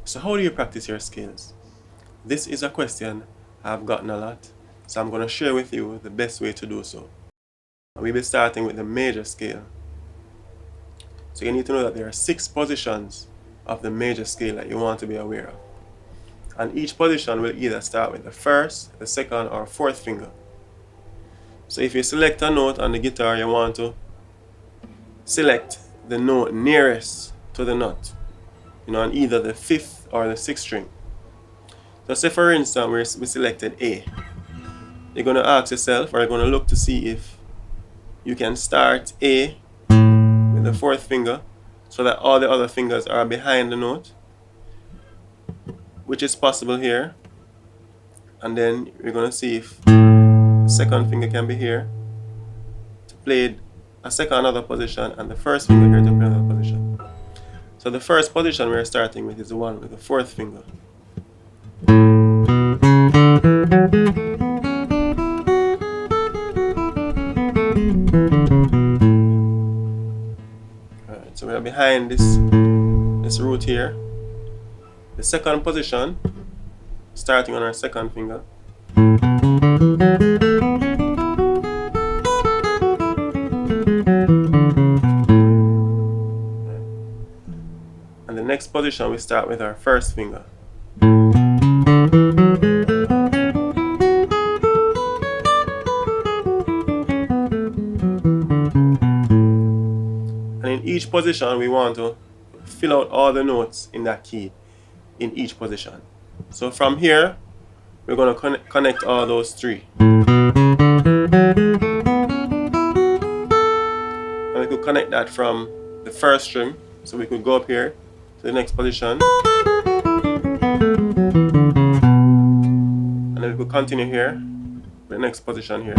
So how do you practice your scales? This is a question I've gotten a lot, so I'm going to share with you the best way to do so. We'll be starting with the major scale. So you need to know that there are 6 positions of the major scale that you want to be aware of. And each position will either start with the first, the second, or fourth finger. So if you select a note on the guitar, you want to select the note nearest to the nut, on either the 5th or the 6th string. So say for instance we selected A. You're going to ask yourself, or you're going to look to see if you can start A with the 4th finger so that all the other fingers are behind the note, which is possible here. And then we're going to see if the second finger can be here to play a second another position, and the first finger here to play another position. So the first position we're starting with is the one with the 4th finger. Alright, so we are behind this root here. The second position, starting on our second finger. And the next position we start with our first finger. And in each position we want to fill out all the notes in that key in each position. So from here we're going to connect all those 3. And we could connect that from the first string, so we could go up here to the next position. And then we could continue here with the next position here.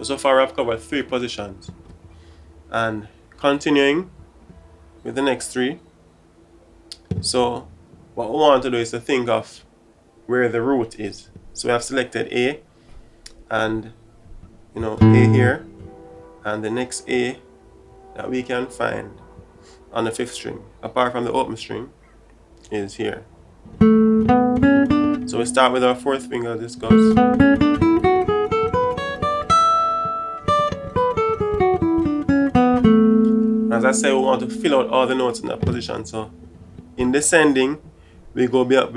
So far I've covered 3 positions, and continuing with the next 3. So what we want to do is to think of where the root is. So we have selected A, and A here, and the next A that we can find on the 5th string, apart from the open string, is here. So we start with our 4th finger, this goes. As I said, we want to fill out all the notes in that position. So in descending, we go below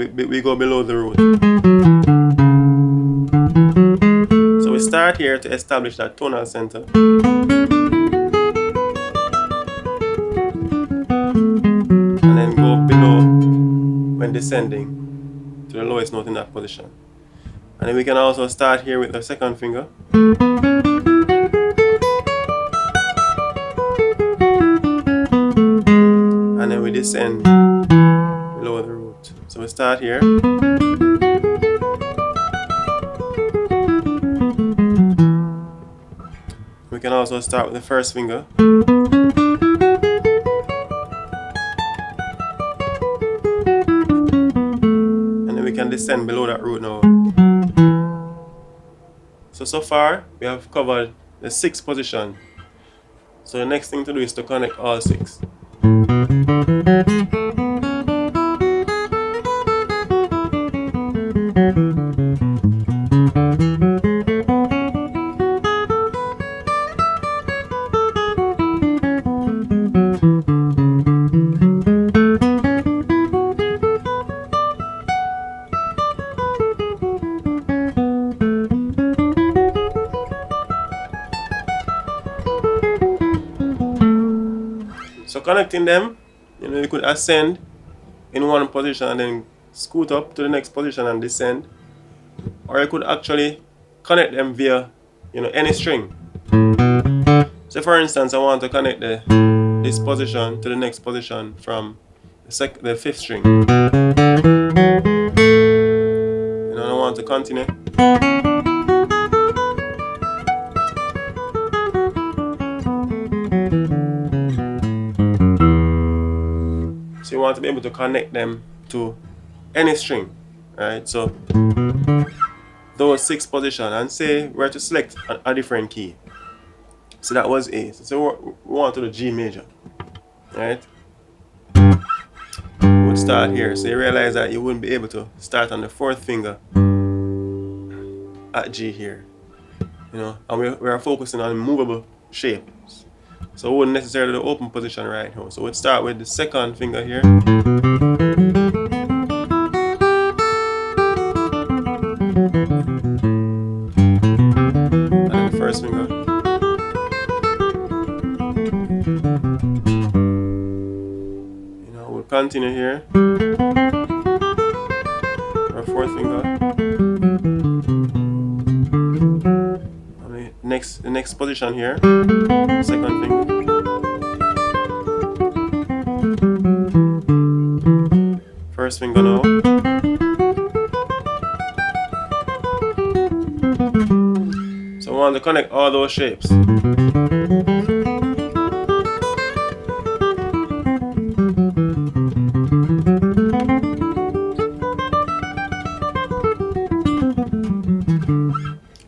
the root. So we start here to establish that tonal center. And then go below when descending to the lowest note in that position. And then we can also start here with the second finger. And then we descend below the root. So we start here. We can also start with the first finger. And then we can descend below that root now. So far we have covered the 6th position. So the next thing to do is to connect all 6. So connecting them, you could ascend in one position and then scoot up to the next position and descend, or you could actually connect them via any string. So for instance, I want to connect this position to the next position from the 5th string. I want to continue. So you want to be able to connect them to any string, right? So those 6 positions, and say we're to select a different key. So that was A. So we want to do G major. Right? We would start here. So you realize that you wouldn't be able to start on the fourth finger at G here. And we are focusing on movable shapes. So we wouldn't necessarily do the open position right now. So we'd start with the second finger here. And then the first finger. We'll continue here. Our fourth finger. And the next position here. Second finger. First finger now. So we want to connect all those shapes.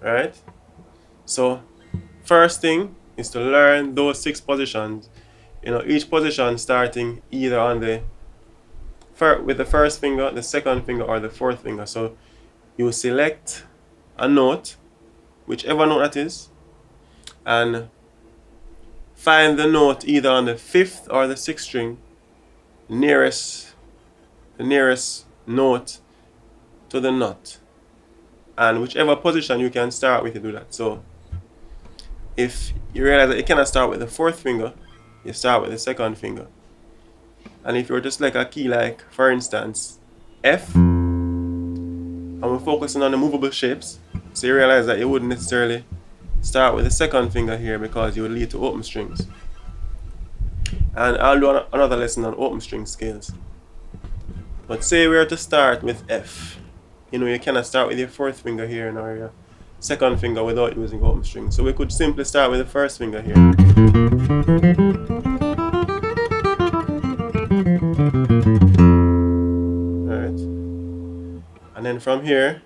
Alright? So first thing is to learn those 6 positions. Each position starting either on with the first finger, the second finger, or the fourth finger. So you select a note, whichever note that is, and find the note either on the 5th or the 6th string, the nearest note to the knot. And whichever position you can start with, you do that. So if you realize that you cannot start with the 4th finger, you start with the 2nd finger. And if you were to select a key, like for instance F, and we're focusing on the movable shapes, so you realize that you wouldn't necessarily start with the 2nd finger here because you would lead to open strings. And I'll do another lesson on open string scales. But say we were to start with F, you cannot start with your 4th finger here nor your 2nd finger without using open string. So we could simply start with the 1st finger here. Alright. And then from here,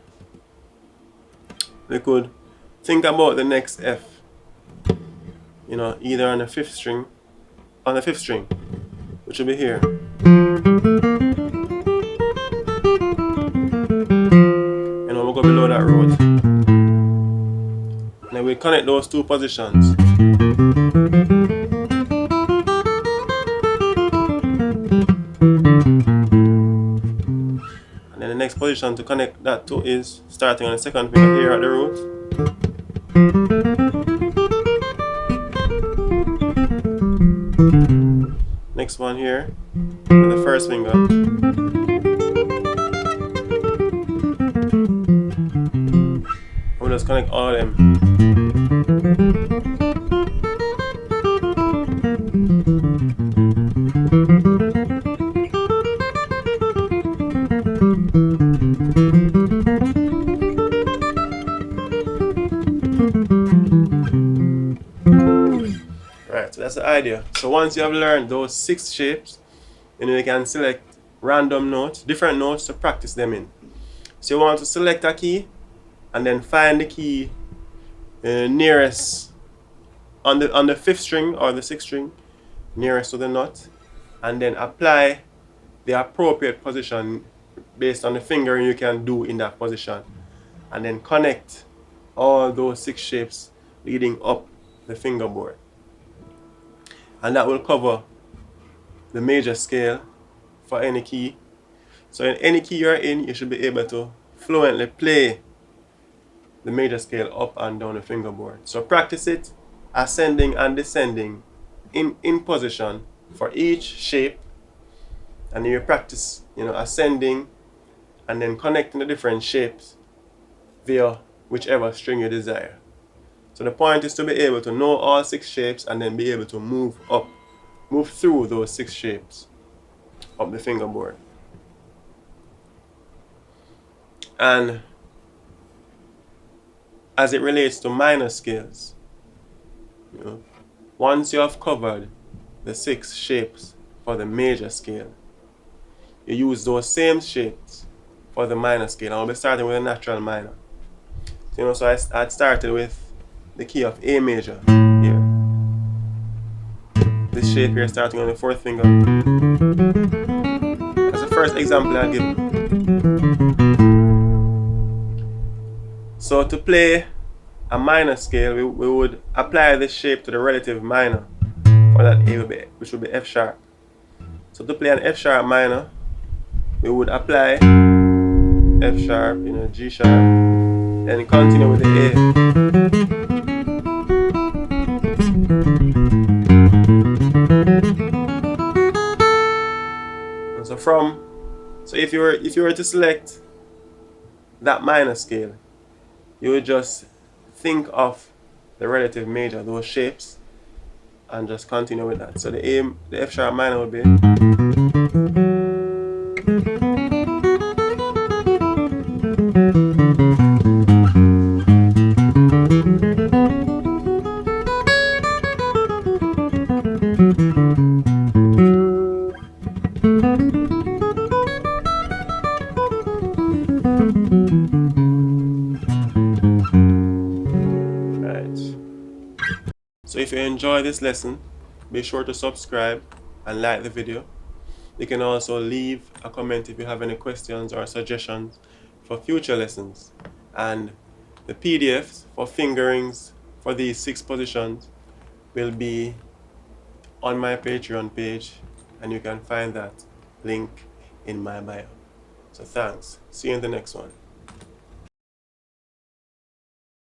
we could think about the next F. Either on the 5th string, which will be here. We'll go below that root. And then we connect those 2 positions. And then the next position to connect that to is starting on the 2nd finger here at the root. Next one here, and the 1st finger. We'll just connect all of them. Right, so that's the idea. So once you have learned those 6 shapes, you can select random notes, different notes to practice them in. So you want to select a key and then find the key nearest on the 5th string or the 6th string, nearest to the knot, and then apply the appropriate position based on the fingering you can do in that position, and then connect all those 6 shapes leading up the fingerboard. And that will cover the major scale for any key. So in any key you're in, you should be able to fluently play the major scale up and down the fingerboard. So practice it ascending and descending in position for each shape, and you practice ascending and then connecting the different shapes via whichever string you desire. So the point is to be able to know all 6 shapes and then be able to move through those 6 shapes up the fingerboard. And as it relates to minor scales, once you have covered the 6 shapes for the major scale, you use those same shapes for the minor scale. I'll be starting with a natural minor. So I started with the key of A major here. this shape here starting on the fourth finger. That's the first example I'll give. So to play a minor scale, we would apply this shape to the relative minor for that A, which would be F sharp. So to play an F sharp minor, we would apply F sharp, G sharp, then continue with the A. And so if you were to select that minor scale, you would just think of the relative major, those shapes, and just continue with that. So the F sharp minor would be. So if you enjoy this lesson, be sure to subscribe and like the video. You can also leave a comment if you have any questions or suggestions for future lessons. And the PDFs for fingerings for these 6 positions will be on my Patreon page, and you can find that link in my bio. So thanks. See you in the next one.